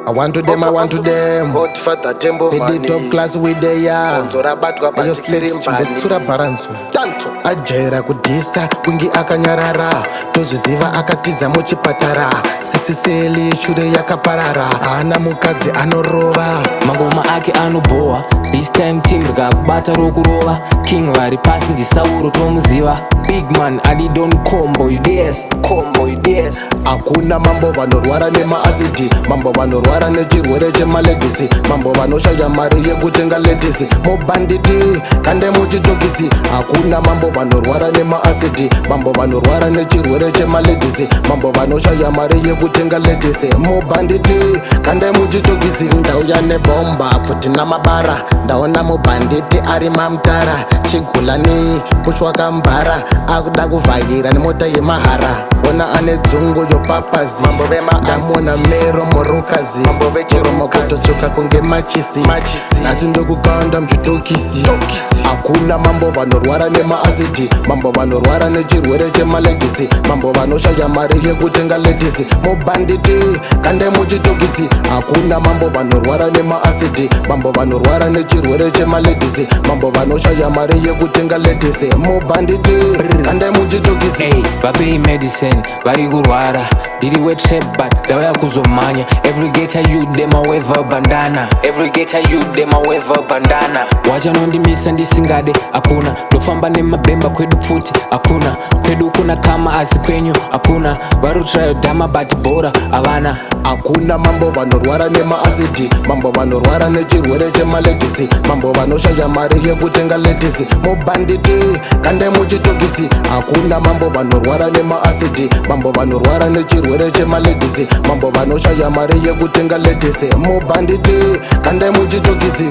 I want to them, I want to them. Godfather Tembo With the Mani top class with the ya. Onzora batwa Ayo Slatte chimbetsura baranso. Tanto Ajaira kudhisa kungi akanyarara. Tozviziva akatiza muchipatara. Sisiseli shure yakaparara. Hana mukadzi anorova. Mangoma ake anoboa. This time team rikakubata rokurova. King vari pasi ndisauro tomuziva. Big man adi DonKombo you dares. Kombo you dares. Hakuna mambo vanorwara nemaasidi. Mambo vanorwara nechirwere chemalegisi. Mambo vanoshaya mari yekutenga letisi. Mubanditi kande muchitokisi. Hakuna mambo vanorwara nemaasidi. Mambo vanorwara nechirwere chemalegisi. Mambo vanoshaya mari yekutenga letisi. Mubanditi kande muchitokisi. Ndauya nebomba pfuti namabara. Ndaona mubanditi ari mamtara. Chigulani kuchwaka mbara. Akuda kuvhayira nemota yemahara. Ona ane dzungu yopapazi. Ndamona mero morokazi. Oromo kutochoka kunge machisi. Nasi ndokukanda mchitokisi. Hakuna mambo vanorwara nemaasidi. Mambo vanorwara nechirwere chemalegisi. Mambo vanoshaya mari yekutenga letisi. Mubanditi kande muchitokisi. Hakuna mambo vanorwara nemaasidi. Mambo vanorwara nechirwere chemalegisi. Mambo vanoshaya mari yekutenga letisi. Mubanditi kande muchitokisi. Hey, vapei medicine vari kurwara. Diri wetrap but ndauya kuzomhanya. Every gator you dem aweva bandana. Every gator you dem aweva bandana. Wachanondimisa ndisingade hakuna. Ndofamba nemabhemba kwedu pfuti hakuna. Kwedu kuna kama asi kwenyu hakuna. Varutrayo dhama but bora havana. Hakuna mambo vanorwara nemaasidi. Mambo vanorwara nechirwere chemalegisi. Mambo vanoshaya mari yekutenga letisi. Mubanditi kande muchitokisi. Hakuna mambo vanorwara nemaasidi. Mambo vanorwara nechirwere chemalegisi. Mambo vanoshaya mari yekutenga letisi. Mubanditi kande muchitokisi.